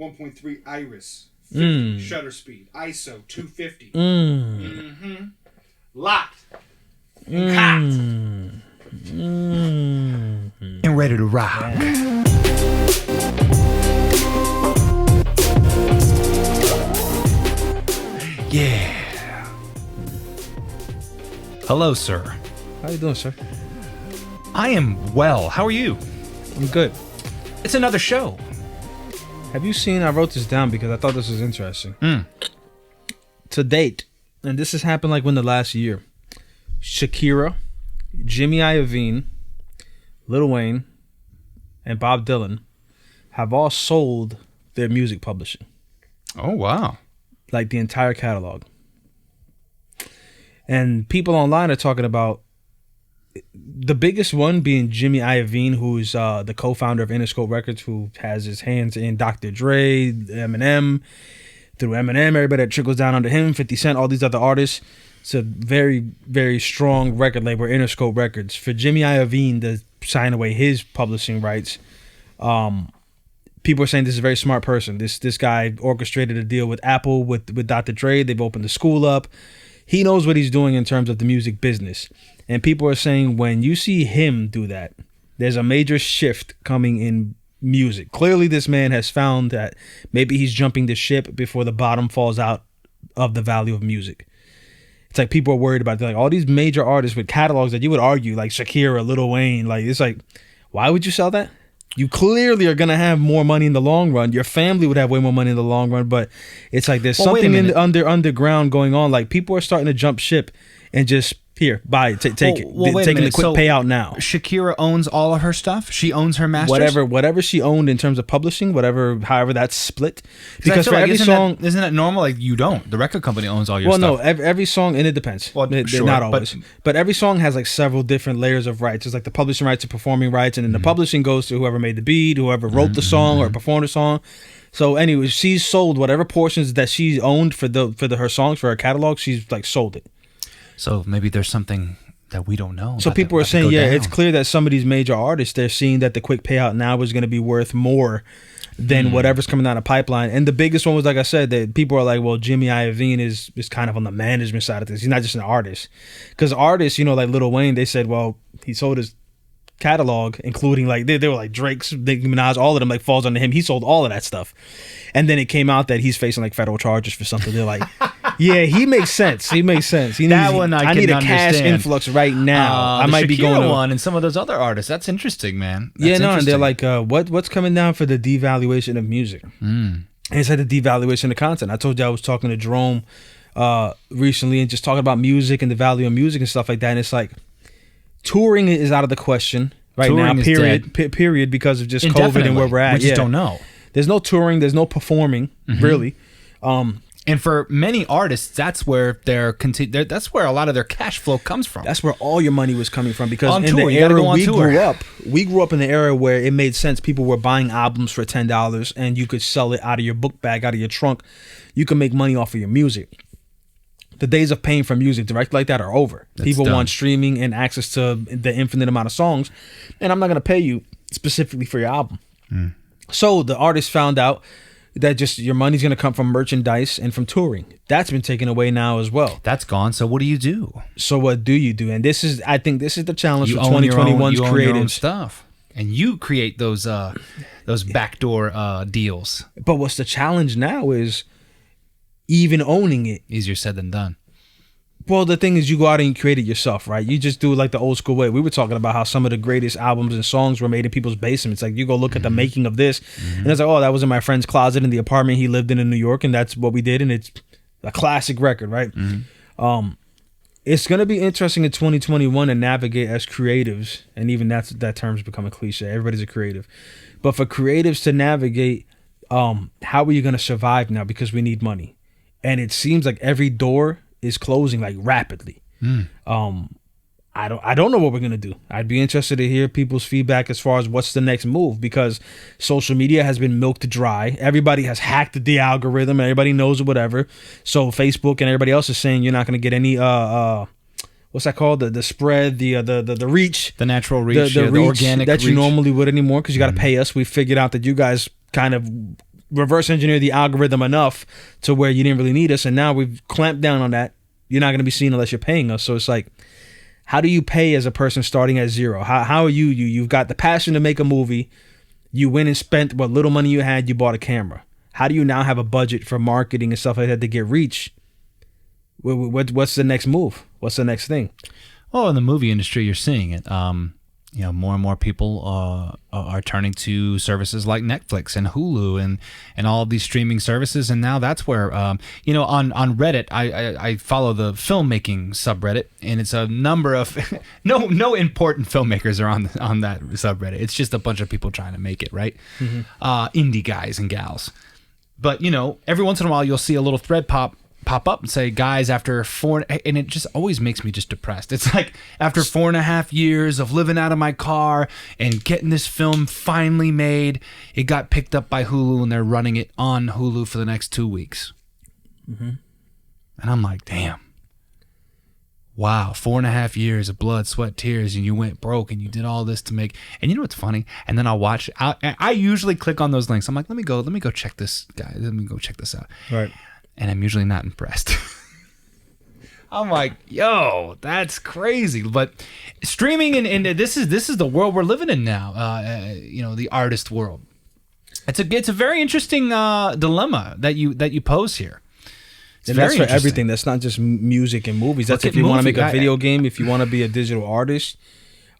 1.3 iris, 50 shutter speed, ISO 250. Mm-hmm. Locked. Cocked. And ready to rock. Yeah. Hello, sir. How you doing, sir? I am well. How are you? I'm good. It's another show. Have you seen, I wrote this down because I thought this was interesting. To date, and this has happened like within the last year, Shakira, Jimmy Iovine, Lil Wayne, and Bob Dylan have all sold their music publishing. Oh, wow. Like the entire catalog. And people online are talking about the biggest one being Jimmy Iovine, who's the co-founder of Interscope Records, who has his hands in Dr. Dre, Eminem. Through Eminem, everybody that trickles down under him, 50 Cent, all these other artists. It's a very, very strong record label, Interscope Records. For Jimmy Iovine to sign away his publishing rights, people are saying this is a very smart person. This guy orchestrated a deal with Apple, with Dr. Dre. They've opened the school up. He knows what he's doing in terms of the music business. And people are saying when you see him do that, there's a major shift coming in music. Clearly, this man has found that maybe he's jumping the ship before the bottom falls out of the value of music. It's like people are worried about like all these major artists with catalogs that you would argue, like Shakira, Lil Wayne. Like, it's like, why would you sell that? You clearly are going to have more money in the long run. Your family would have way more money in the long run, but it's like there's something in the underground going on. Like, people are starting to jump ship and just, here, buy it, take it. Taking the quick payout now. Shakira owns all of her stuff? She owns her masters? Whatever she owned in terms of publishing, however that's split. Because for like, every song... Isn't that normal? Like, you don't. The record company owns all your stuff. Well, no, every song, and it depends. Well, sure, not always. But every song has like several different layers of rights. It's like the publishing rights, the performing rights, and then the publishing goes to whoever made the beat, whoever wrote the song or performed the song. So anyway, she's sold whatever portions that she's owned for her songs, for her catalog, she's like sold it. So maybe there's something that we don't know. So people are saying, it's clear that some of these major artists, they're seeing that the quick payout now is going to be worth more than whatever's coming down the pipeline. And the biggest one was, like I said, that people are like, well, Jimmy Iovine is kind of on the management side of this. He's not just an artist. Because artists, like Lil Wayne, they said, well, he sold his catalog, including like they were like Drake's, Nicki Minaj, all of them like falls under him. He sold all of that stuff. And then it came out that he's facing like federal charges for something. They're like, yeah, he makes sense. He needs that one. I need a cash influx right now. I might be going one and some of those other artists. That's interesting, man. And they're like, what's coming down for the devaluation of music? And it's like the devaluation of content. I told you I was talking to Jerome recently and just talking about music and the value of music and stuff like that. And it's like touring is out of the question now. Period, because of just COVID and where we're at. We just don't know. There's no touring. There's no performing, really. And for many artists, that's where that's where a lot of their cash flow comes from. That's where all your money was coming from. Because on in tour, the era we grew up in the era where it made sense. People were buying albums for $10, and you could sell it out of your book bag, out of your trunk. You can make money off of your music. The days of paying for music direct like that are over. People want streaming and access to the infinite amount of songs, and I'm not going to pay you specifically for your album. So the artist found out that just your money's going to come from merchandise and from touring. That's been taken away now as well. That's gone. So what do you do? So what do you do? And I think this is the challenge for 2021's creatives. Your own stuff, and you create those backdoor deals. But what's the challenge now is even owning it. Easier said than done. Well, the thing is, you go out and you create it yourself, right? You just do it like the old school way. We were talking about how some of the greatest albums and songs were made in people's basements. Like, you go look at the making of this, and it's like, oh, that was in my friend's closet in the apartment he lived in New York, and that's what we did, and it's a classic record, right? It's going to be interesting in 2021 to navigate as creatives, and even that term's become a cliche. Everybody's a creative. But for creatives to navigate, how are you going to survive now? Because we need money. And it seems like every door is closing like rapidly. I don't know what we're gonna do. I'd be interested to hear people's feedback as far as what's the next move, because social media has been milked dry. Everybody has hacked the algorithm. Everybody knows whatever. So Facebook and everybody else is saying you're not gonna get any what's that called? The spread, the reach, the natural reach, the reach organic that reach you normally would anymore, because you got to pay us. We figured out that you guys kind of reverse engineer the algorithm enough to where you didn't really need us, and now we've clamped down on that. You're not going to be seen unless you're paying us. So it's like, how do you pay as a person starting at zero? How are you've got the passion to make a movie. You went and spent what little money you had. You bought a camera. How do you now have a budget for marketing and stuff like that to get reach? What's the next move? What's the next thing? Well, in the movie industry, you're seeing it. More and more people are turning to services like Netflix and Hulu and all of these streaming services. And now that's where, on Reddit, I follow the filmmaking subreddit, and it's a number of no important filmmakers are on that subreddit. It's just a bunch of people trying to make it, right? Mm-hmm. Indie guys and gals. But, every once in a while you'll see a little thread pop up and say, guys, after and it just always makes me just depressed. It's like, after 4.5 years of living out of my car and getting this film finally made, it got picked up by Hulu and they're running it on Hulu for the next 2 weeks. Mm-hmm. And I'm like, damn. Wow, 4.5 years of blood, sweat, tears, and you went broke and you did all this to make. And you know what's funny? And then I'll watch. I usually click on those links. I'm like, let me go check this, guys. Let me go check this out. Right. And I'm usually not impressed. I'm like, yo, that's crazy. But streaming and this is the world we're living in now. The artist world. It's a very interesting dilemma that you pose here. And that's for everything. That's not just music and movies. That's if you want to make a video game, if you want to be a digital artist,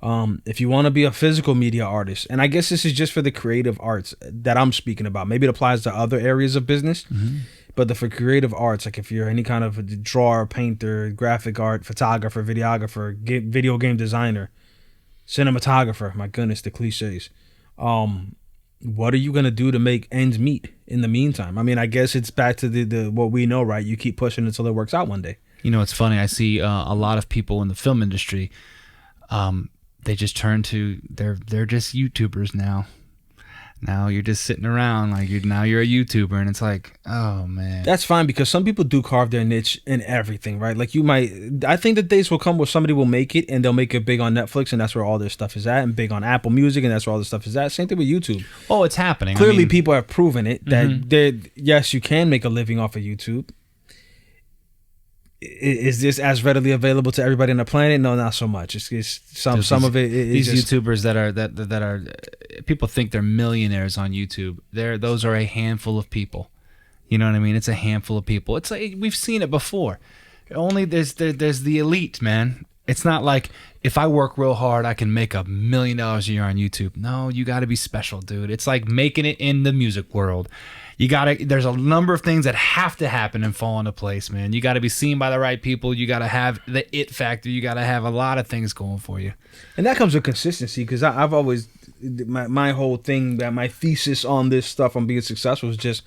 if you want to be a physical media artist. And I guess this is just for the creative arts that I'm speaking about. Maybe it applies to other areas of business. Mm-hmm. But for creative arts, like if you're any kind of a drawer, painter, graphic art, photographer, videographer, video game designer, cinematographer, my goodness, the cliches. What are you going to do to make ends meet in the meantime? I mean, I guess it's back to the what we know, right? You keep pushing until it works out one day. It's funny. I see a lot of people in the film industry, they just turn to, they're just YouTubers now. Now you're just sitting around like you're a YouTuber, and it's like, oh man. That's fine, because some people do carve their niche in everything, right? Like I think the days will come where somebody will make it and they'll make it big on Netflix, and that's where all their stuff is at, and big on Apple Music, and that's where all the stuff is at. Same thing with YouTube. Oh, it's happening. Clearly, people have proven it that yes, you can make a living off of YouTube. Is this as readily available to everybody on the planet? No, not so much. It's some of it. These YouTubers that are people think they're millionaires on YouTube. Those are a handful of people. You know what I mean? It's a handful of people. It's like we've seen it before. Only there's the elite, man. It's not like if I work real hard, I can make $1 million a year on YouTube. No, you got to be special, dude. It's like making it in the music world. There's a number of things that have to happen and fall into place, man. You got to be seen by the right people. You got to have the it factor. You got to have a lot of things going for you. And that comes with consistency, because I've always, my whole thing, that my thesis on this stuff, on being successful, is just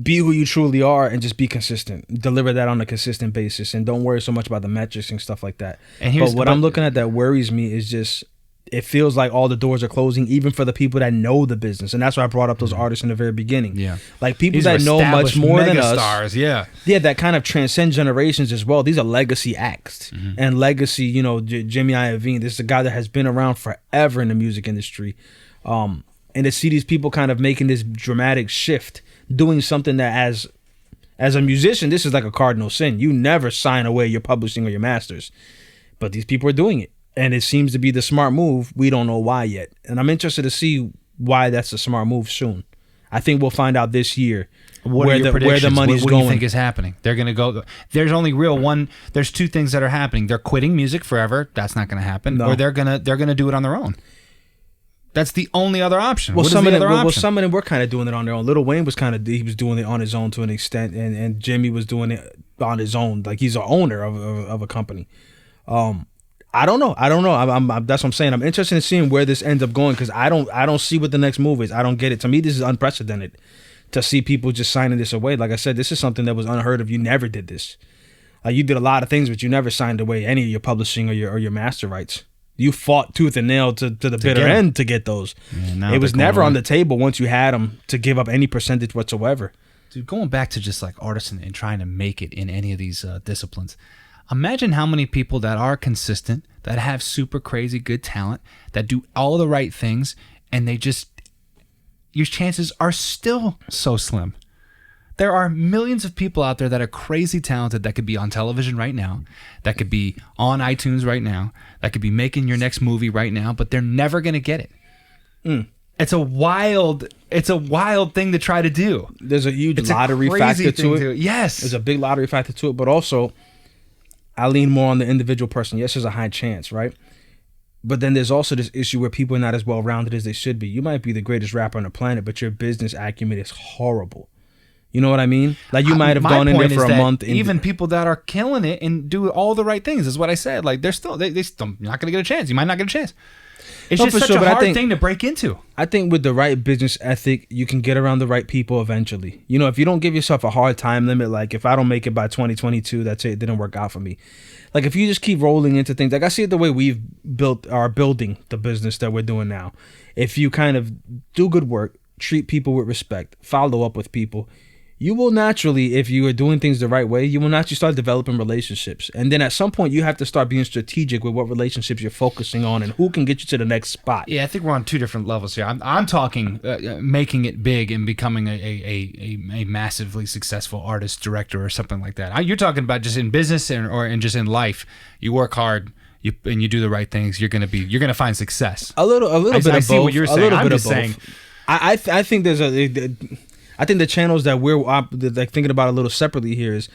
be who you truly are and just be consistent. Deliver that on a consistent basis, and don't worry so much about the metrics and stuff like that. But what I'm looking at that worries me is just, it feels like all the doors are closing, even for the people that know the business. And that's why I brought up those artists in the very beginning. Yeah. Like people that know much more than us. Stars, yeah. Yeah, that kind of transcend generations as well. These are legacy acts. Mm-hmm. And legacy, Jimmy Iovine, this is a guy that has been around forever in the music industry. And to see these people kind of making this dramatic shift, doing something that as a musician, this is like a cardinal sin. You never sign away your publishing or your masters. But these people are doing it. And it seems to be the smart move. We don't know why yet. And I'm interested to see why that's a smart move soon. I think we'll find out this year where the money's going. What do you think is happening? They're going to go. There's only there's two things that are happening. They're quitting music forever. That's not going to happen. No. Or they're going to do it on their own. That's the only other option. Well, some of them were kind of doing it on their own. Lil Wayne was he was doing it on his own to an extent, and Jimmy was doing it on his own. Like, he's an owner of a company. I don't know. That's what I'm saying. I'm interested in seeing where this ends up going, because I don't see what the next move is. I don't get it. To me, this is unprecedented to see people just signing this away. Like I said, this is something that was unheard of. You never did this. You did a lot of things, but you never signed away any of your publishing or your master rights. You fought tooth and nail to the bitter end to get those. Yeah, it was never on the table once you had them to give up any percentage whatsoever. Dude, going back to just like artists and trying to make it in any of these disciplines. Imagine how many people that are consistent, that have super crazy good talent, that do all the right things, and they just your chances are still so slim. There are millions of people out there that are crazy talented that could be on television right now, that could be on iTunes right now, that could be making your next movie right now, but they're never going to get it. It's a wild thing to try to do. There's a huge lottery factor to it. Yes. There's a big lottery factor to it, but also I lean more on the individual person. Yes, there's a high chance, right? But then there's also this issue where people are not as well-rounded as they should be. You might be the greatest rapper on the planet, but your business acumen is horrible. You know what I mean? Like you might have gone in there for a month. Even people that are killing it and do all the right things is what I said. Like they're still they still not going to get a chance. You might not get a chance. It's just such a hard thing to break into. I think with the right business ethic, you can get around the right people eventually. You know, if you don't give yourself a hard time limit, like if I don't make it by 2022, that's it. It didn't work out for me. Like if you just keep rolling into things, like I see it the way we've building the business that we're doing now. If you kind of do good work, treat people with respect, follow up with people, you will naturally, if you are doing things the right way, you will naturally start developing relationships. And then at some point, you have to start being strategic with what relationships you're focusing on and who can get you to the next spot. Yeah, I think we're on two different levels here. I'm talking making it big and becoming a massively successful artist, director, or something like that. You're talking about just in business or just in life. You work hard. And you do the right things. You're gonna find success. A little bit of both. I see what you're saying. I'm just saying. I think there's I think the channels that we're like thinking about a little separately here is,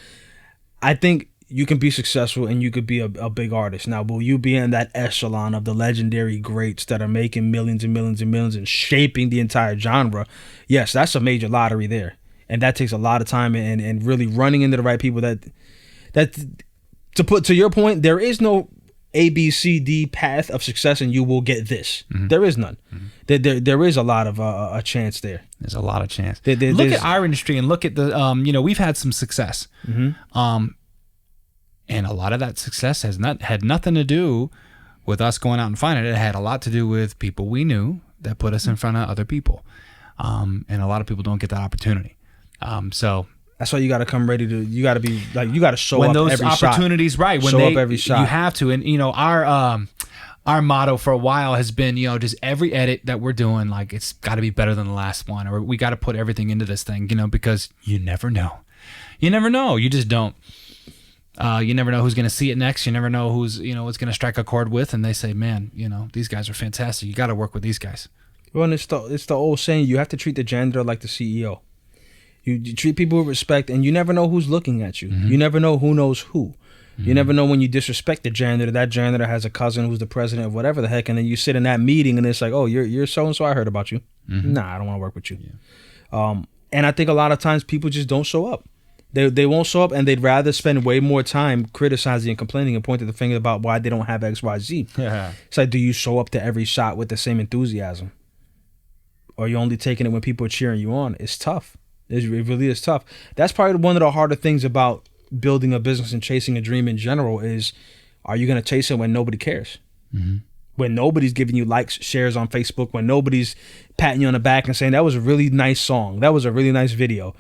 I think you can be successful and you could be a big artist. Now, will you be in that echelon of the legendary greats that are making millions and millions and millions and shaping the entire genre? Yes, that's a major lottery there, and that takes a lot of time and really running into the right people. That to put to your point, there is no A, B, C, D path of success and you will get this. Mm-hmm. There is none. Mm-hmm. There is a lot of a chance there. There's a lot of chance. Look at our industry and look at the we've had some success. Mm-hmm. And a lot of that success had nothing to do with us going out and finding it. It had a lot to do with people we knew that put us in front of other people. And a lot of people don't get that opportunity. So that's why you got to come ready to. You got to be like you got to show when up those every opportunities, shot. right? When show up every shot. You have to, and our motto for a while has been, just every edit that we're doing, like it's got to be better than the last one, or we got to put everything into this thing, because you never know. You never know. You just don't. You never know who's going to see it next. You never know who's it's going to strike a chord with, and they say, man, these guys are fantastic. You got to work with these guys. Well, and it's the old saying, you have to treat the janitor like the CEO. You treat people with respect, and you never know who's looking at you. Mm-hmm. You never know who knows who. Mm-hmm. You never know when you disrespect the janitor. That janitor has a cousin who's the president of whatever the heck, and then you sit in that meeting, and it's like, oh, you're so and so. I heard about you. Mm-hmm. Nah, I don't want to work with you. Yeah. And I think a lot of times people just don't show up. They won't show up, and they'd rather spend way more time criticizing and complaining and pointing the finger about why they don't have X, Y, Z. Yeah. It's like, do you show up to every shot with the same enthusiasm, or are you only taking it when people are cheering you on? It's tough. It really is tough. That's probably one of the harder things about building a business and chasing a dream in general is, are you going to chase it when nobody cares? Mm-hmm. When nobody's giving you likes, shares on Facebook, when nobody's patting you on the back and saying, that was a really nice song, that was a really nice video.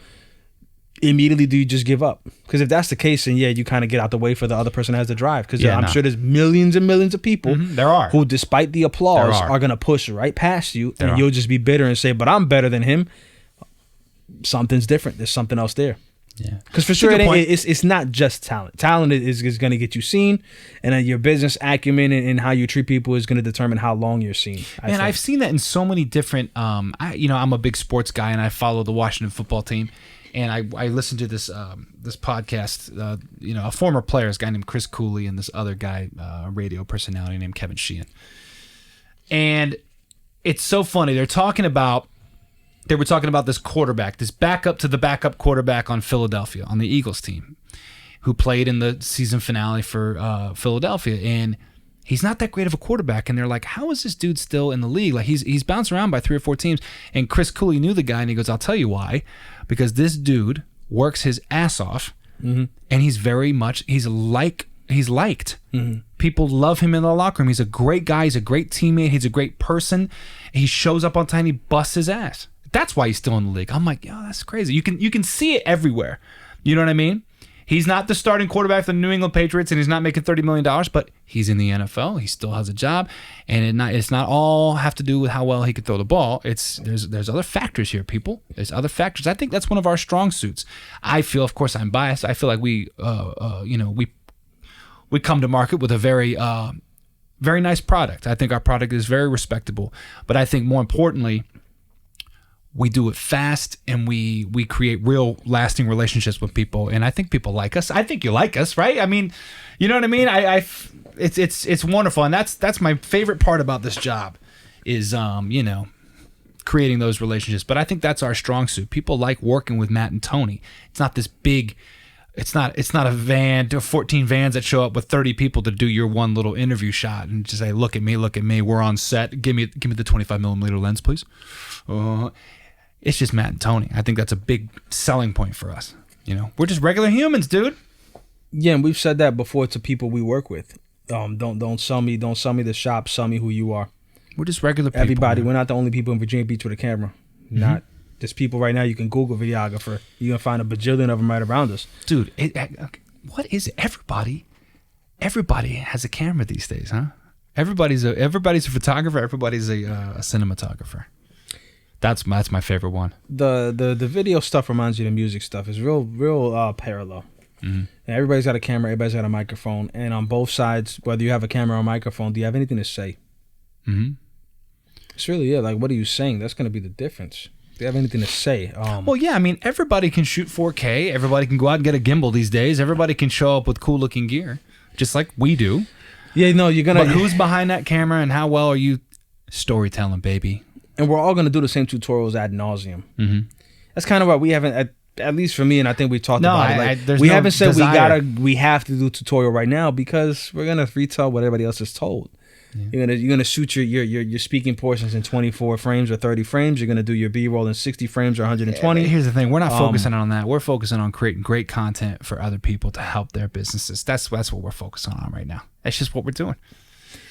Immediately do you just give up? Because if that's the case, then you kind of get out the way for the other person that has to drive. Because I'm sure there's millions and millions of people who, despite the applause, are going to push right past you, and you'll just be bitter and say, but I'm better than him. Something's different. There's something else there. Yeah, because for sure it's not just talent. Talent is going to get you seen, and then your business acumen and how you treat people is going to determine how long you're seen. And I've seen that in so many different. I'm a big sports guy, and I follow the Washington football team, and I listened to this podcast. A former player, this guy named Chris Cooley, and this other guy, a radio personality named Kevin Sheehan, and it's so funny. They were talking about this quarterback, this backup to the backup quarterback on Philadelphia, on the Eagles team, who played in the season finale for Philadelphia. And he's not that great of a quarterback. And they're like, how is this dude still in the league? Like he's bounced around by 3 or 4 teams. And Chris Cooley knew the guy, and he goes, I'll tell you why. Because this dude works his ass off, and he's liked. Mm-hmm. People love him in the locker room. He's a great guy. He's a great teammate. He's a great person. He shows up on time. He busts his ass. That's why he's still in the league. I'm like, that's crazy. You can see it everywhere. You know what I mean? He's not the starting quarterback for the New England Patriots, and he's not making $30 million, but he's in the NFL. He still has a job, and it's not all have to do with how well he can throw the ball. There's other factors here, people. There's other factors. I think that's one of our strong suits. I feel, of course, I'm biased. I feel like we come to market with a very very nice product. I think our product is very respectable, but I think more importantly, we do it fast, and we create real lasting relationships with people, and I think people like us. I think you like us, right? I mean, you know what I mean? It's wonderful, and that's my favorite part about this job is creating those relationships. But I think that's our strong suit. People like working with Matt and Tony. It's not this big. It's not a van, 14 vans that show up with 30 people to do your one little interview shot and just say, look at me, we're on set. Give me the 25 millimeter lens, please. It's just Matt and Tony. I think that's a big selling point for us. We're just regular humans, dude. Yeah, and we've said that before to people we work with. Don't sell me the shop. Sell me who you are. We're just regular people. Everybody. Man. We're not the only people in Virginia Beach with a camera. Not. There's people right now. You can Google videographer. You can find a bajillion of them right around us, dude. What is it? Everybody has a camera these days, huh? Everybody's a photographer. Everybody's a cinematographer. That's my favorite one. The video stuff reminds you of the music stuff. It's real parallel. And everybody's got a camera. Everybody's got a microphone. And on both sides, whether you have a camera or a microphone, do you have anything to say? It's really like, what are you saying? That's going to be the difference. Do you have anything to say? Well, yeah. I mean, everybody can shoot 4K. Everybody can go out and get a gimbal these days. Everybody can show up with cool looking gear, just like we do. Yeah, no, you're gonna. But who's behind that camera, and how well are you storytelling, baby? And we're all gonna do the same tutorials ad nauseum. That's kind of why we haven't, at least for me, and I think we talked about it. Like, we haven't said we have to do tutorial right now because we're gonna retell what everybody else is told. Yeah. You're gonna shoot your speaking portions in 24 frames or 30 frames. You're gonna do your B-roll in 60 frames or 120. Yeah, here's the thing: we're not focusing on that. We're focusing on creating great content for other people to help their businesses. That's what we're focusing on right now. That's just what we're doing.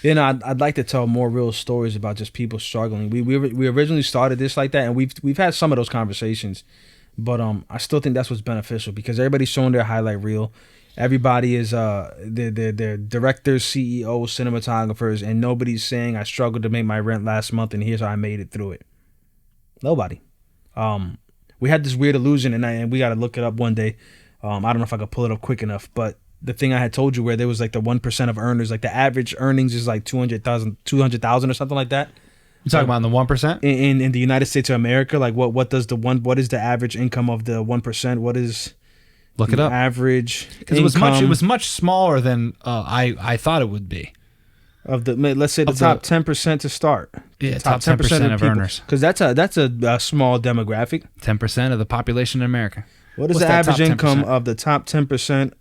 I'd like to tell more real stories about just people struggling. We originally started this like that, and we've had some of those conversations, but I still think that's what's beneficial because everybody's showing their highlight reel. Everybody is they're directors, CEOs, cinematographers, and nobody's saying I struggled to make my rent last month and here's how I made it through it. Nobody. We had this weird illusion, and we got to look it up one day. I don't know if I could pull it up quick enough, but the thing I had told you where there was like the 1% of earners, like the average earnings is like 200,000 or something like that. You talking about the 1% in the United States of America? Like what is the average income of the 1%? What is Look it up. Average because it was much smaller than I thought it would be. Of the let's say the top 10% to start. Yeah, top 10% of earners. Because that's a small demographic. 10% of the population in America. What's the average income of the top 10%?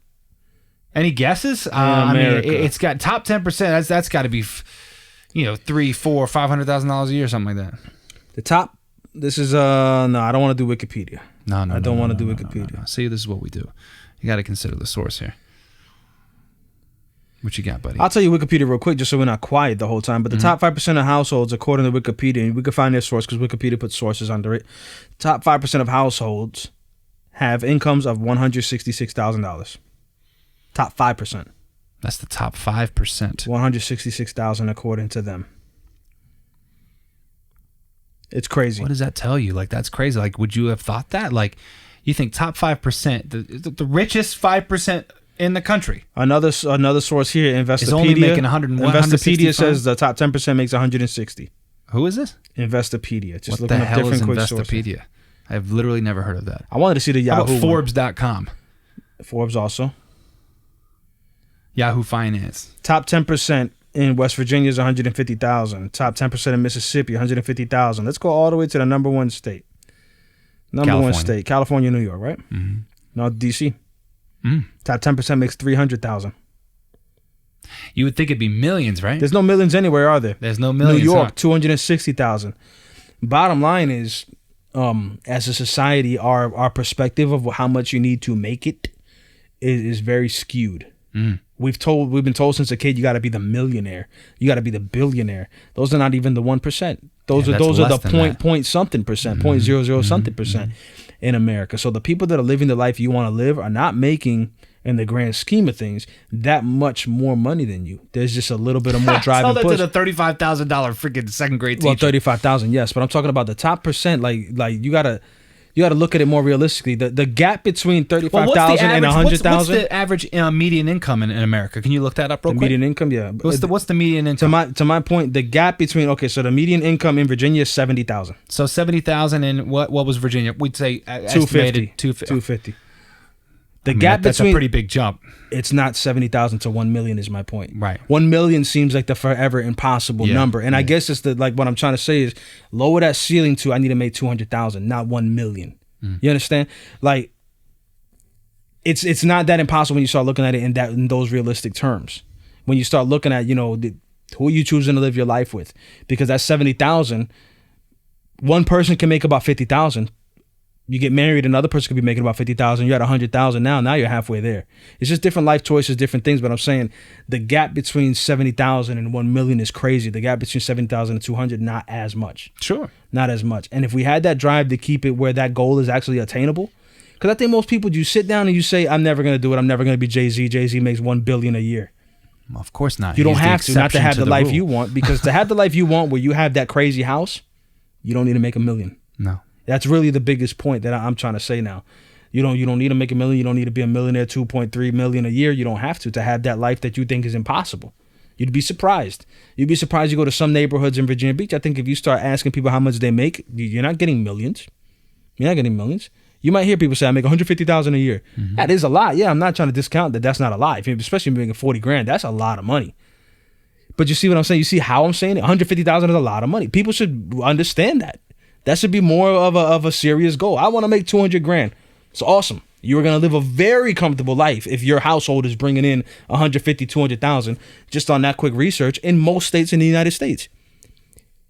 Any guesses? I mean, it's got top 10%. That's got to be, $300,000, $400,000, $500,000 a year, something like that. The top. This is no. I don't want to do Wikipedia. No, I don't want to do Wikipedia. No. See, this is what we do. You got to consider the source here. What you got, buddy? I'll tell you Wikipedia real quick, just so we're not quiet the whole time. But the top 5% of households, according to Wikipedia, and we can find their source because Wikipedia puts sources under it. Top 5% of households have incomes of $166,000. Top 5%. That's the top 5%. $166,000 according to them. It's crazy. What does that tell you? Like, that's crazy. Like, would you have thought that? Like, you think top 5%, the richest 5% in the country. Another source here, Investopedia. Is only making 100. Investopedia says the top 10% makes 160. Who is this? Investopedia. Just what looking the up hell different is quick Investopedia? sources. I've literally never heard of that. I wanted to see the Yahoo. How about Forbes.com? Forbes also. Yahoo Finance. Top 10% in West Virginia is 150,000. Top 10% in Mississippi, 150,000. Let's go all the way to the number one state. One state, California, New York, right? Mm-hmm. No, DC. Top 10% makes 300,000. You would think it'd be millions, right? There's no millions anywhere, are there? There's no millions. New York, 260,000. Bottom line is, as a society, our perspective of how much you need to make it is very skewed. We've been told since a kid, you got to be the millionaire, you got to be the billionaire. Those are not even the 1%. Those are the point something percent, 0.00 something percent in America. So the people that are living the life you want to live are not making in the grand scheme of things, that much more money than you. There's just a little bit of more drive and Tell push. that to the $35,000 freaking second grade teacher. Well, 35,000, yes, but I'm talking about the top percent. Like you gotta look at it more realistically. The gap between 35,000 and 100,000. What's the average median income in America? Can you look that up real quick? Median income, yeah. What's the median income? To my point, the gap between so the median income in Virginia is 70,000. So 70,000, and what was Virginia? We'd say 250. 250. The gap that's between, a pretty big jump. It's not 70,000 to 1 million is my point. Right. 1 million seems like the forever impossible number. And I guess it's what I'm trying to say is lower that ceiling to I need to make 200,000, not 1 million. You understand? Like it's not that impossible when you start looking at it in those realistic terms. When you start looking at, who are you choosing to live your life with? Because that 70,000, one person can make about 50,000. You get married, another person could be making about 50,000. You're at 100,000 now. Now you're halfway there. It's just different life choices, different things. But I'm saying the gap between 70,000 and 1 million is crazy. The gap between 70,000 and 200, not as much. Sure. Not as much. And if we had that drive to keep it where that goal is actually attainable, because I think most people, you sit down and you say, I'm never going to do it. I'm never going to be Jay-Z. Jay-Z makes $1 billion a year. Well, of course not. You don't have to, not to have the life you want, because to have the life you want where you have that crazy house, you don't need to make $1 million. No. That's really the biggest point that I'm trying to say now. You don't need to make $1 million. You don't need to be a millionaire, 2.3 million a year. You don't have to have that life that you think is impossible. You'd be surprised. You'd be surprised. You go to some neighborhoods in Virginia Beach. I think if you start asking people how much they make, you're not getting millions. You're not getting millions. You might hear people say, I make 150,000 a year. Mm-hmm. That is a lot. Yeah, I'm not trying to discount that. That's not a lot. Especially if you're making 40 grand. That's a lot of money. But you see what I'm saying? You see how I'm saying it? 150,000 is a lot of money. People should understand that. That should be more of a serious goal. I want to make 200 grand. It's awesome. You are going to live a very comfortable life if your household is bringing in 150, 200,000 just on that quick research in most states in the United States.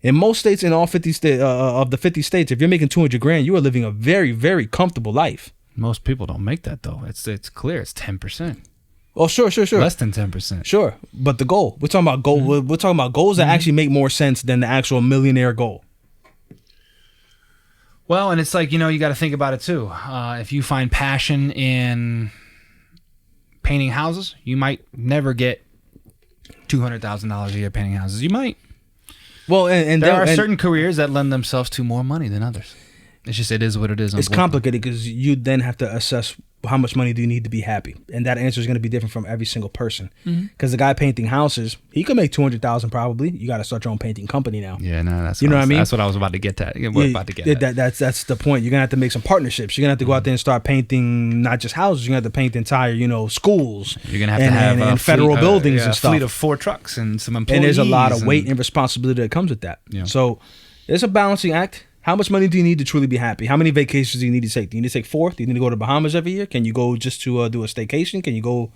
In most states, in all 50 of the 50 states, if you're making 200 grand, you are living a very, very comfortable life. Most people don't make that though. It's clear. It's 10%. Oh, sure. Less than 10%. Sure. But the goal, we're talking about goal. Mm-hmm. We're talking about goals that actually make more sense than the actual millionaire goal. Well, and it's like, you got to think about it too. If you find passion in painting houses, you might never get $200,000 a year painting houses. You might. Well, and there are certain careers that lend themselves to more money than others. It's just, it is what it is. It's complicated because you then have to assess how much money do you need to be happy, and that answer is going to be different from every single person. Because the guy painting houses, he could make 200,000 probably. You got to start your own painting company now. Yeah, no, that's what I mean. That's what I was about to get at. We're about to get at. That's the point. You're gonna have to make some partnerships. You're gonna have to go out there and start painting not just houses. You're gonna have to paint the entire, schools. You're gonna have to have federal buildings and stuff. A fleet of 4 trucks and some employees. And there's a lot of weight and responsibility that comes with that. Yeah. So it's a balancing act. How much money do you need to truly be happy? How many vacations do you need to take? Do you need to take 4? Do you need to go to Bahamas every year? Can you go just to do a staycation? Can you go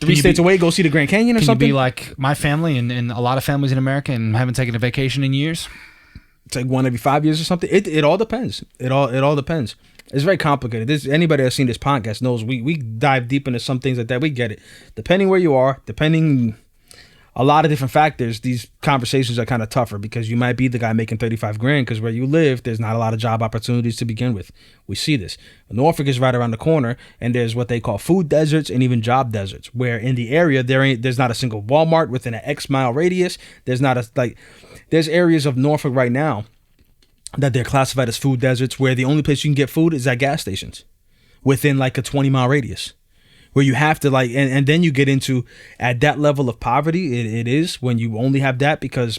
3 states away, go see the Grand Canyon or something? Can you be like my family and a lot of families in America and haven't taken a vacation in years? It's like one every 5 years or something. It all depends. It all depends. It's very complicated. Anybody that's seen this podcast knows we dive deep into some things like that. We get it. Depending where you are, depending a lot of different factors, these conversations are kind of tougher because you might be the guy making 35 grand because where you live, there's not a lot of job opportunities to begin with. We see this. Norfolk is right around the corner, and there's what they call food deserts and even job deserts, where in the area there's not a single Walmart within an X mile radius. There's areas of Norfolk right now that they're classified as food deserts where the only place you can get food is at gas stations within like a 20-mile radius. Where you have to and then you get into at that level of poverty, it is when you only have that because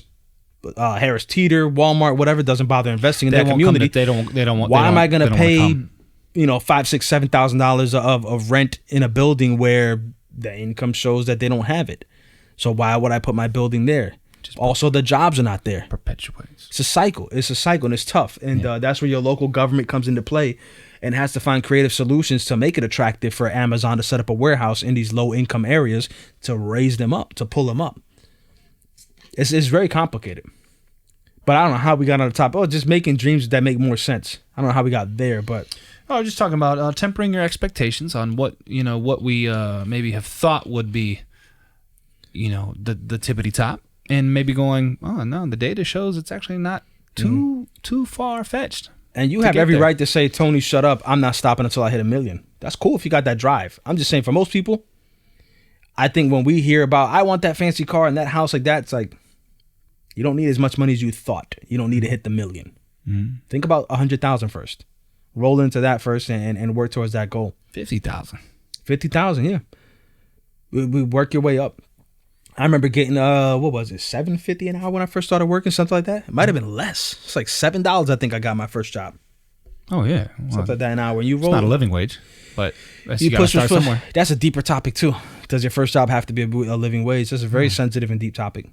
Harris Teeter, Walmart, whatever doesn't bother investing in that community. They don't want. Why am I going to pay $5,000, $6,000, $7,000 of rent in a building where the income shows that they don't have it? So why would I put my building there? Also, the jobs are not there. Perpetuates. It's a cycle, and it's tough, and that's where your local government comes into play. And has to find creative solutions to make it attractive for Amazon to set up a warehouse in these low-income areas to raise them up, to pull them up. It's very complicated. But I don't know how we got on the top. Just making dreams that make more sense. I don't know how we got there, but... Oh, just talking about tempering your expectations on what we maybe have thought would be, the tippity top. And maybe going, oh, no, the data shows it's actually not too far-fetched. And you have every right to say, Tony, shut up. I'm not stopping until I hit $1 million. That's cool if you got that drive. I'm just saying, for most people, I think when we hear about, I want that fancy car and that house like that, it's like, you don't need as much money as you thought. You don't need to hit the million. Think about 100,000 first. Roll into that first and work towards that goal. 50,000. 50,000, yeah. We work your way up. I remember getting what was it, $7.50 an hour when I first started working, something like that. It might have been less. It's like $7. I think I got my first job. Oh yeah, well, Something like that an hour. You roll. It's not a living wage, but you got to push start somewhere. That's a deeper topic too. Does your first job have to be a living wage? That's a very sensitive and deep topic.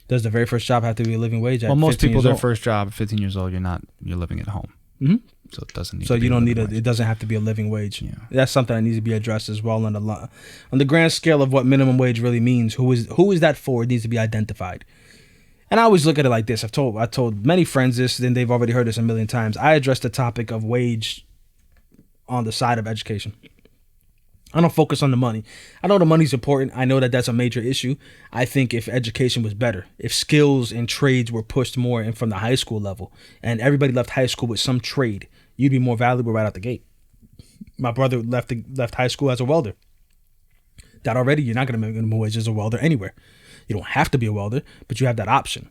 Does the very first job have to be a living wage? Well, most people, their first job at 15 years old, you're living at home. Mm-hmm. So it doesn't need. So to be you don't need wage. it doesn't have to be a living wage. Yeah. That's something that needs to be addressed as well on the grand scale of what minimum wage really means. Who is that for? It needs to be identified. And I always look at it like this. I told many friends this, then they've already heard this a million times. I address the topic of wage on the side of education. I don't focus on the money. I know the money's important. I know that that's a major issue. I think if education was better, if skills and trades were pushed more and from the high school level, and everybody left high school with some trade, you'd be more valuable right out the gate. My brother left high school as a welder. That already, you're not going to make minimum wage as a welder anywhere. You don't have to be a welder, but you have that option.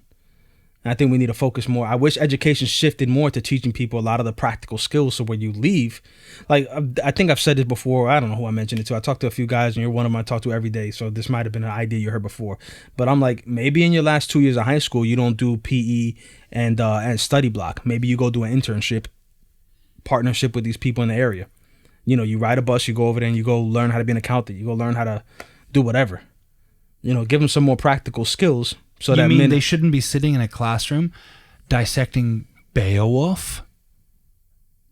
And I think we need to focus more. I wish education shifted more to teaching people a lot of the practical skills. So when you leave, like I think I've said this before. I don't know who I mentioned it to. I talked to a few guys, and you're one of them I talk to every day. So this might have been an idea you heard before. But I'm like, maybe in your last 2 years of high school, you don't do PE and study block. Maybe you go do an internship, partnership with these people in the area. You know, you ride a bus, you go over there, and you go learn how to be an accountant. You go learn how to do whatever. You know, give them some more practical skills. So you mean they shouldn't be sitting in a classroom dissecting Beowulf?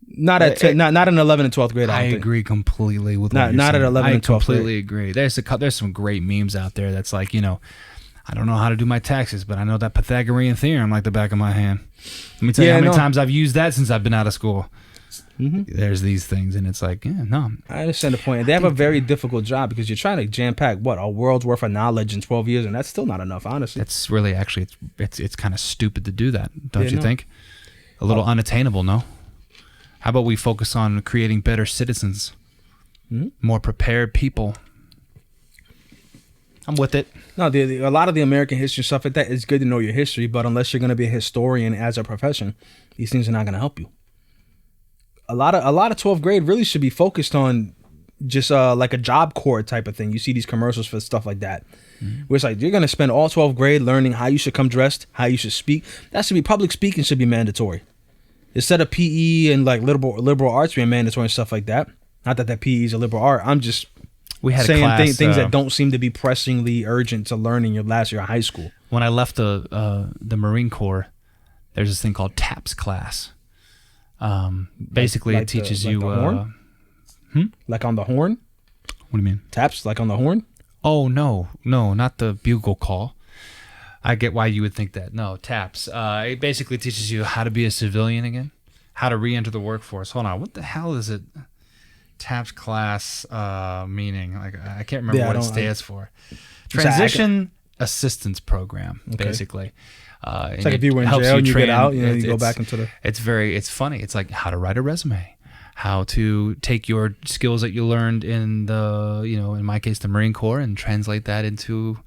Not in 11th and 12th grade. I agree completely with not at 11th and 12th grade. I completely agree. There's some great memes out there that's like, you know, I don't know how to do my taxes, but I know that Pythagorean theorem like the back of my hand. Let me tell you how many times I've used that since I've been out of school. Mm-hmm. There's these things, and it's like, yeah, no. I understand the point. They have a very difficult job because you're trying to jam pack a world's worth of knowledge in 12 years, and that's still not enough, honestly. It's really actually it's kind of stupid to do that, don't you think? A little unattainable, no? How about we focus on creating better citizens, more prepared people? I'm with it. No, a lot of the American history stuff like that, it's good to know your history, but unless you're going to be a historian as a profession, these things are not going to help you. A lot of 12th grade really should be focused on just like a Job Corps type of thing. You see these commercials for stuff like that. Where it's like, you're going to spend all 12th grade learning how you should come dressed, how you should speak. Public speaking should be mandatory. Instead of PE and like liberal arts being mandatory and stuff like that. Not that PE is a liberal art. I'm just saying things that don't seem to be pressingly urgent to learn in your last year of high school. When I left the Marine Corps, there's this thing called TAPS class. Basically, it teaches you. Like on the horn? What do you mean? Taps like on the horn? Oh no, not the bugle call. I get why you would think that. No, taps. It basically teaches you how to be a civilian again, how to re-enter the workforce. Hold on, what the hell is it? TAPS class meaning? Like I can't remember what it stands for. Transition Assistance Program, basically. It's like if you were in jail and you get out, you go back into the... It's funny. It's like how to write a resume, how to take your skills that you learned in the, in my case, the Marine Corps, and translate that into,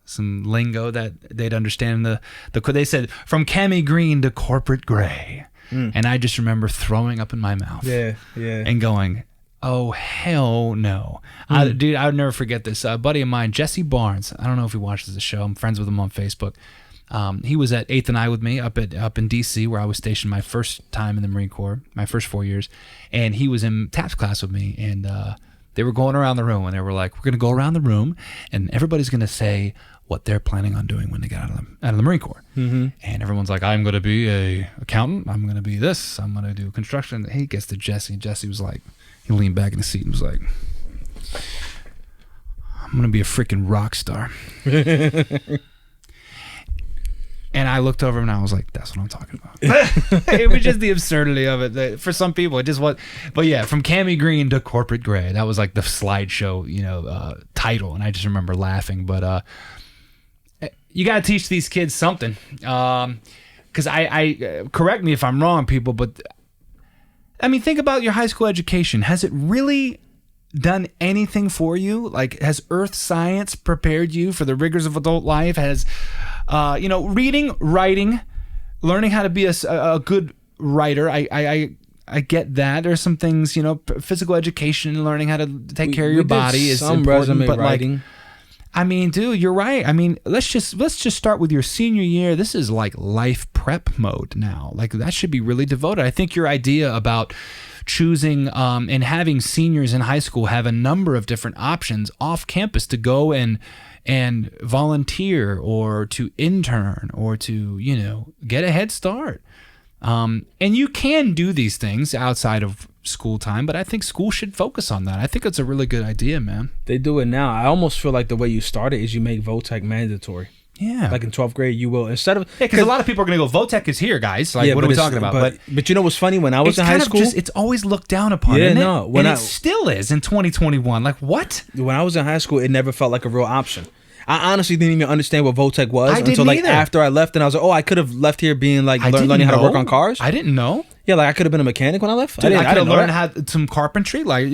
some lingo that they'd understand. They said from cami green to corporate gray. And I just remember throwing up in my mouth. Yeah. And going, oh, hell no. Dude, I would never forget this. A buddy of mine, Jesse Barnes, I don't know if he watches the show. I'm friends with him on Facebook. He was at 8th and I with me up in D.C. where I was stationed my first time in the Marine Corps, my first 4 years. And he was in TAPS class with me. And they were going around the room, and they were like, we're going to go around the room, and everybody's going to say what they're planning on doing when they get out of the Marine Corps. Mm-hmm. And everyone's like, I'm going to be a accountant. I'm going to be this. I'm going to do construction. He gets to Jesse, and Jesse was like, he leaned back in his seat and was like, I'm going to be a freaking rock star. And I looked over him and I was like, that's what I'm talking about. It was just the absurdity of it. For some people, it just was. But yeah, from cami green to corporate gray. That was like the slideshow, title. And I just remember laughing. But you got to teach these kids something. Because I correct me if I'm wrong, people, but I mean, think about your high school education. Has it really done anything for you? Like, has earth science prepared you for the rigors of adult life? Has, reading, writing, learning how to be a good writer. I get that. There's some things, physical education, learning how to take care of your body is some important. resume But writing. I mean, dude, you're right. I mean, let's just start with your senior year. This is like life prep mode now. Like, that should be really devoted. I think your idea about choosing and having seniors in high school have a number of different options off campus to go and volunteer or to intern or to, get a head start. And you can do these things outside of school time, but I think school should focus on that. I think it's a really good idea, man. They do it now. I almost feel like the way you start it is you make VOTEC mandatory. Yeah. Like in 12th grade, you will, instead of... Yeah, because a lot of people are going to go, VOTEC is here, guys. Like, what are we talking about? But you know what's funny? When I was in high school... it's always looked down upon, Yeah, isn't it? no. And it still is in 2021. Like, what? When I was in high school, it never felt like a real option. I honestly didn't even understand what VOTEC was until like either. after I left, and I was like, oh, I could have left here being like learning how to work on cars. I didn't know. Yeah, like I could have been a mechanic when I left. Dude, I could have learned how some carpentry. Like,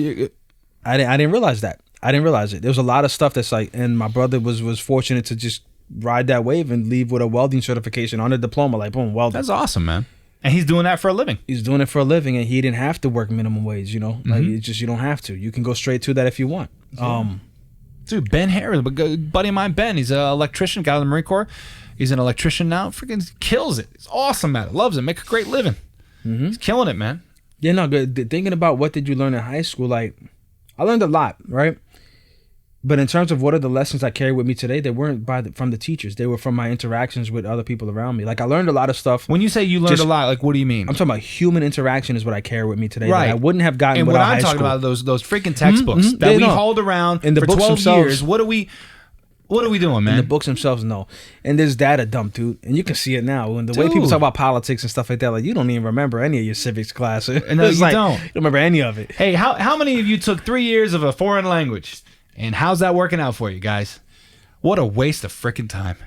I didn't realize that. I didn't realize it. There was a lot of stuff that's like, and my brother was fortunate to just ride that wave and leave with a welding certification on a diploma. Like, boom, welding. That's awesome, man. And he's doing that for a living. He's doing it for a living, and he didn't have to work minimum wage. Like it's just, you don't have to. You can go straight to that if you want. Yeah. Dude, Ben Harris, a buddy of mine, Ben, he's an electrician, got out of the Marine Corps. He's an electrician now. Freaking kills it. He's awesome at it. Loves it. Make a great living. He's killing it, man. Yeah, no, good. Thinking about what did you learn in high school, like, I learned a lot, right? But in terms of what are the lessons I carry with me today, they weren't from the teachers. They were from my interactions with other people around me. Like, I learned a lot of stuff. When you say you learned a lot, like, what do you mean? I'm talking about human interaction is what I carry with me today. Right. That I wouldn't have gotten and without high I'm talking school. about those freaking textbooks that we hauled around in the for books 12 themselves, years. What are we doing, man? And the books themselves, no. And there's data dump, dude. And you can see it now. When the way people talk about politics and stuff like that, like, you don't even remember any of your civics class. And no, you don't. You don't remember any of it. Hey, how many of you took 3 years of a foreign language? And how's that working out for you guys? What a waste of freaking time.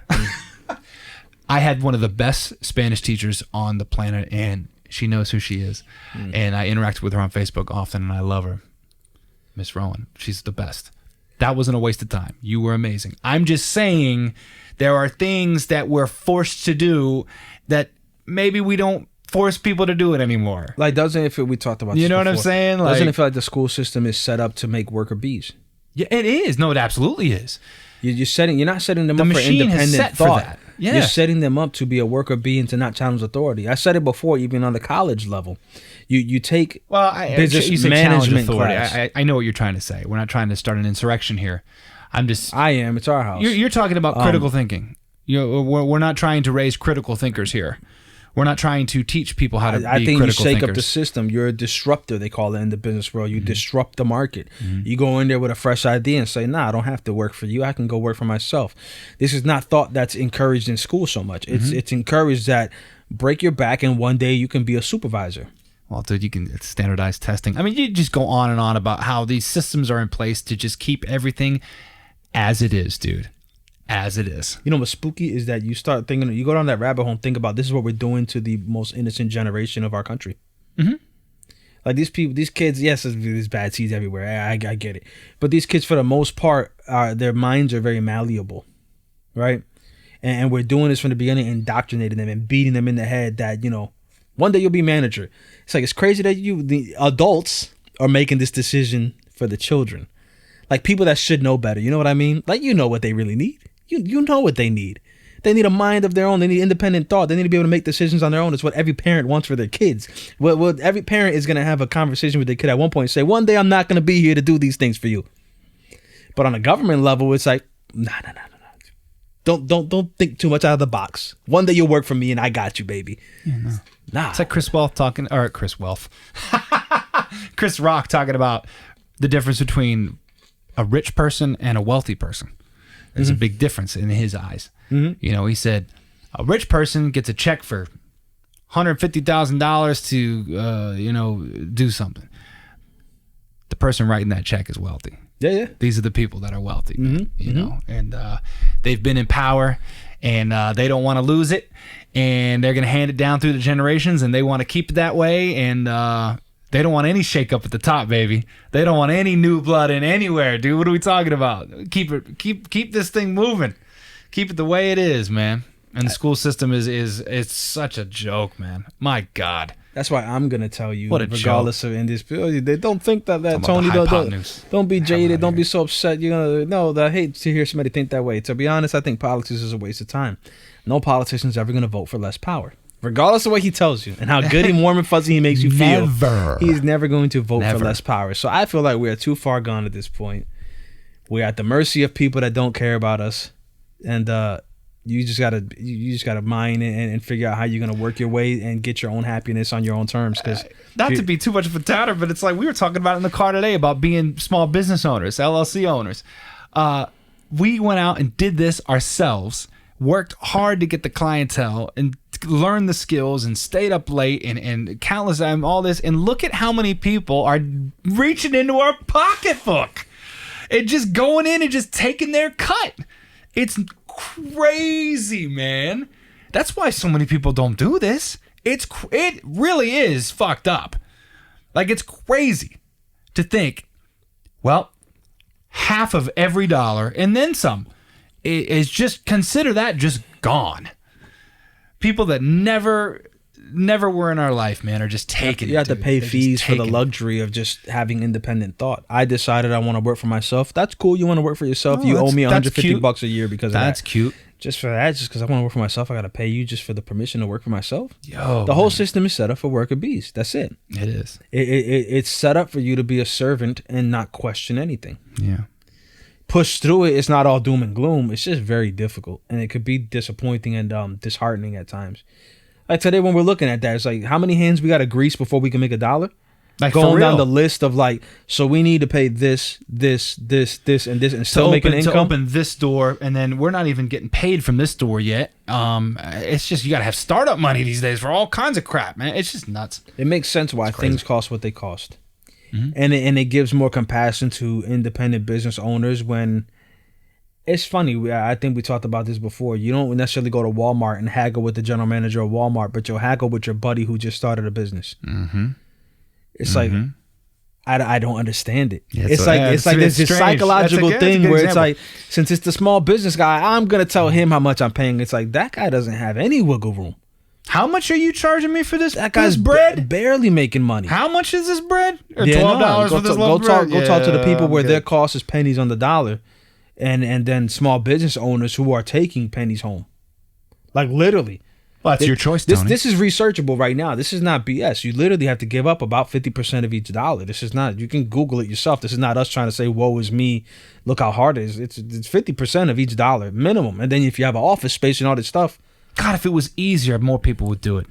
I had one of the best Spanish teachers on the planet, and she knows who she is. And I interact with her on Facebook often, and I love her. Miss Rowan. She's the best. That wasn't a waste of time. You were amazing. I'm just saying there are things that we're forced to do that maybe we don't force people to do it anymore. Like, we talked about this know what I'm before. saying? Like, doesn't it feel like the school system is set up to make worker bees? Yeah, it is. No, it absolutely is. You're not setting them up for machine independent is set thought. for that. Yeah. You're setting them up to be a worker bee and to not challenge authority. I said it before, even on the college level. You take business you say management class. class. I know what you're trying to say. We're not trying to start an insurrection here. I am. It's our house. You're talking about critical thinking. We're not trying to raise critical thinkers here. We're not trying to teach people how to be critical thinkers. I think you shake up the system. You're a disruptor, they call it in the business world. You disrupt the market. You go in there with a fresh idea and say, nah, I don't have to work for you. I can go work for myself. This is not thought that's encouraged in school so much. It's encouraged that break your back and one day you can be a supervisor. Well, dude, you can standardize testing. I mean, you just go on and on about how these systems are in place to just keep everything as it is, dude. As it is. You know what's spooky is that you start thinking, you go down that rabbit hole and think about this is what we're doing to the most innocent generation of our country. Like these people, these kids, yes, there's bad seeds everywhere. I get it. But these kids, for the most part, their minds are very malleable, right? And we're doing this from the beginning, indoctrinating them and beating them in the head that, one day you'll be manager. It's like, it's crazy that the adults are making this decision for the children. Like people that should know better. You know what I mean? Like, you know what they really need. You know what they need. They need a mind of their own. They need independent thought. They need to be able to make decisions on their own. It's what every parent wants for their kids. Well, every parent is going to have a conversation with their kid at one point and say, one day I'm not going to be here to do these things for you. But on a government level, it's like, nah. Don't think too much out of the box. One day you'll work for me and I got you, baby. Yeah, no. Nah. It's like Chris Rock talking about the difference between a rich person and a wealthy person. There's a big difference in his eyes. He said a rich person gets a check for $150,000 to do something. The person writing that check is wealthy. Yeah. These are the people that are wealthy, and they've been in power, and they don't want to lose it, and they're going to hand it down through the generations, and they want to keep it that way, and They don't want any shakeup at the top, baby. They don't want any new blood in anywhere, dude. What are we talking about? Keep this thing moving. Keep it the way it is, man. And the school system it's such a joke, man. My God. That's why I'm gonna tell you, What a regardless of in this, they don't think that Tony. Don't be jaded. Don't be so upset. You're gonna I hate to hear somebody think that way. To be honest, I think politics is a waste of time. No politician's ever gonna vote for less power, regardless of what he tells you and how good and warm and fuzzy he makes you feel. He's never going to vote for less power. So I feel like we are too far gone at this point. We're at the mercy of people that don't care about us, and you just gotta mine and figure out how you're gonna work your way and get your own happiness on your own terms. Because not to be too much of a downer, but it's like we were talking about in the car today about being small business owners, LLC owners. We went out and did this ourselves, worked hard to get the clientele and learn the skills and stayed up late and countless times all this. And look at how many people are reaching into our pocketbook and just going in and just taking their cut. It's crazy, man. That's why so many people don't do this. It really is fucked up. Like, it's crazy to think, well, half of every dollar and then some is just, consider that just gone. People that never were in our life, man, are just taking it. You have to pay fees for the luxury of just having independent thought. I decided I want to work for myself. That's cool. You want to work for yourself. You owe me $150 a year because of that. That's cute. Just for that, just because I want to work for myself, I got to pay you just for the permission to work for myself. The whole system is set up for worker bees. That's it. It is. It's set up for you to be a servant and not question anything. Yeah. Push through it. It's not all doom and gloom. It's just very difficult, and it could be disappointing and disheartening at times. Like today, when we're looking at that, it's like, how many hands we got to grease before we can make $1? Like, going down the list of like, so we need to pay this, and this, and still make an income. To open this door, and then we're not even getting paid from this door yet. It's just, you got to have startup money these days for all kinds of crap, man. It's just nuts. It makes sense why things cost what they cost. Mm-hmm. And it gives more compassion to independent business owners when... It's funny. I think we talked about this before. You don't necessarily go to Walmart and haggle with the general manager of Walmart, but you'll haggle with your buddy who just started a business. Mm-hmm. It's like, I don't understand it. Yeah, it's like there's this psychological thing where it's like, since it's the small business guy, I'm gonna tell him how much I'm paying. It's like, that guy doesn't have any wiggle room. How much are you charging me for this? That guy's bread barely making money. How much is this bread? Or $12 for this loaf bread? Go talk to the people where their cost is pennies on the dollar. And then small business owners who are taking pennies home. Like, literally. Well, that's your choice, Tony. This is researchable right now. This is not BS. You literally have to give up about 50% of each dollar. This is not, you can Google it yourself. This is not us trying to say, woe is me, look how hard it is. It's 50% of each dollar, minimum. And then if you have an office space and all this stuff. God, if it was easier, more people would do it.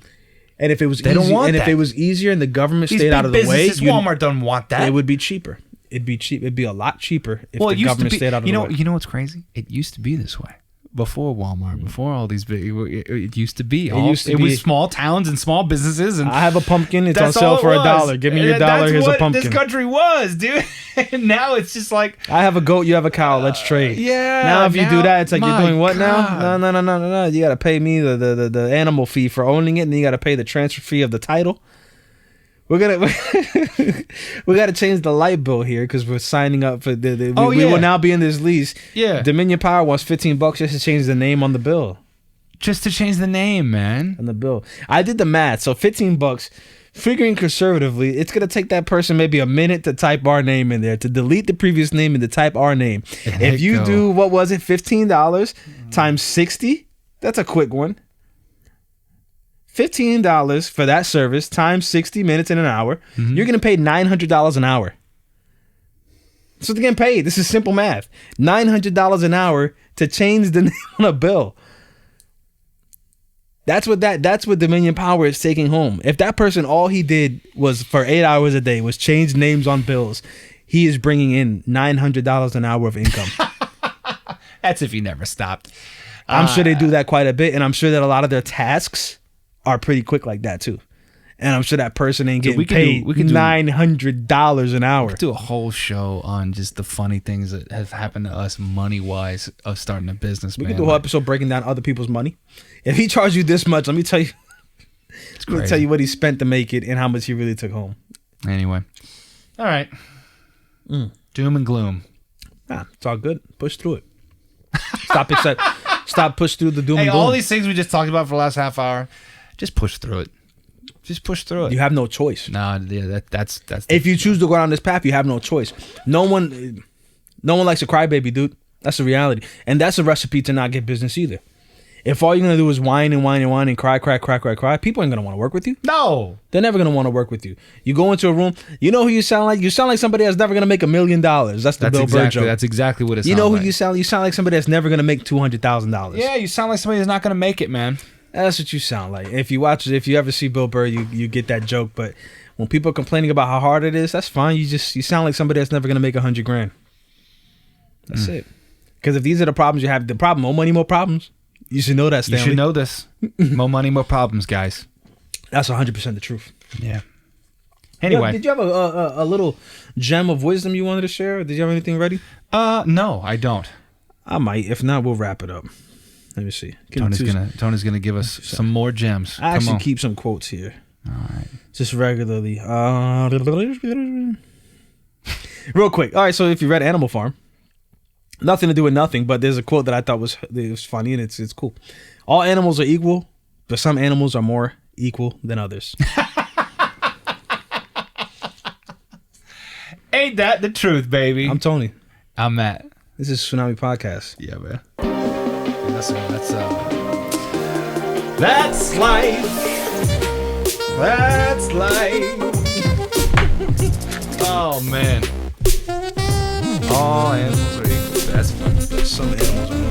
And if it was if it was easier and the government stayed out of the way. Walmart doesn't want that. It would be cheaper. It'd be cheap. It'd be a lot cheaper if the government stayed out of the way. You know what's crazy? It used to be this way before Walmart, before all these big. It used to be. It was small towns and small businesses. And I have a pumpkin. It's on sale for $1. Give me your $1. Here's a pumpkin. This country was, dude. And now it's just like, I have a goat. You have a cow. Let's trade. Yeah. Now if you do that, it's like, you're doing what now? No. You got to pay me the animal fee for owning it, and then you got to pay the transfer fee of the title. We gotta change the light bill here because we're signing up for we will now be in this lease. Yeah. Dominion Power wants $15 just to change the name on the bill. Just to change the name, man. On the bill. I did the math. So $15, figuring conservatively, it's gonna take that person maybe a minute to type our name in there, to delete the previous name and to type our name. If you do, what was it, $15 times 60? That's a quick one. $15 for that service times 60 minutes in an hour. Mm-hmm. You're getting paid $900 an hour. That's what they're getting paid. This is simple math. $900 an hour to change the name on a bill. That's what Dominion Power is taking home. If that person, all he did was for 8 hours a day was change names on bills, he is bringing in $900 an hour of income. That's if he never stopped. I'm sure they do that quite a bit, and I'm sure that a lot of their tasks are pretty quick like that too. And I'm sure that person ain't getting paid $900 an hour. We could do a whole show on just the funny things that have happened to us money-wise of starting a business, We could do a whole episode breaking down other people's money. If he charged you this much, let me tell you, tell you what he spent to make it and how much he really took home. Anyway. All right. Doom and gloom. Nah, it's all good. Push through it. Stop push through the doom and gloom. All these things we just talked about for the last half hour, just push through it. Just push through it. You have no choice. No, yeah, that's. If you choose to go down this path, you have no choice. No one likes a crybaby, dude. That's the reality, and that's a recipe to not get business either. If all you're gonna do is whine and whine and whine and cry, people ain't gonna want to work with you. No, they're never gonna want to work with you. You go into a room, you know who you sound like. You sound like somebody that's never gonna make $1 million. That's the Bill Burr joke. That's exactly what it sounds like. You know who you sound? You sound like somebody that's never gonna make $200,000. Yeah, you sound like somebody that's not gonna make it, man. That's what you sound like. If you ever see Bill Burr, you get that joke. But when people are complaining about how hard it is, that's fine. You sound like somebody that's never gonna make $100,000. That's it. Because if these are the problems you have, the problem, more money, more problems. You should know that, Stanley. You should know this. More money, more problems, guys. That's 100% the truth. Yeah. Anyway. Did you have a little gem of wisdom you wanted to share? Did you have anything ready? No, I don't. I might. If not, we'll wrap it up. Let me see. Tony's gonna give us some more gems. I actually keep some quotes here. All right. Just regularly. Real quick. All right, so if you read Animal Farm, nothing to do with nothing, but there's a quote that I thought was funny, and it's cool. All animals are equal, but some animals are more equal than others. Ain't that the truth, baby? I'm Tony. I'm Matt. This is Tsunami Podcast. Yeah, man. That's life. That's life. Oh man. All animals are equal. That's fun. Some animals are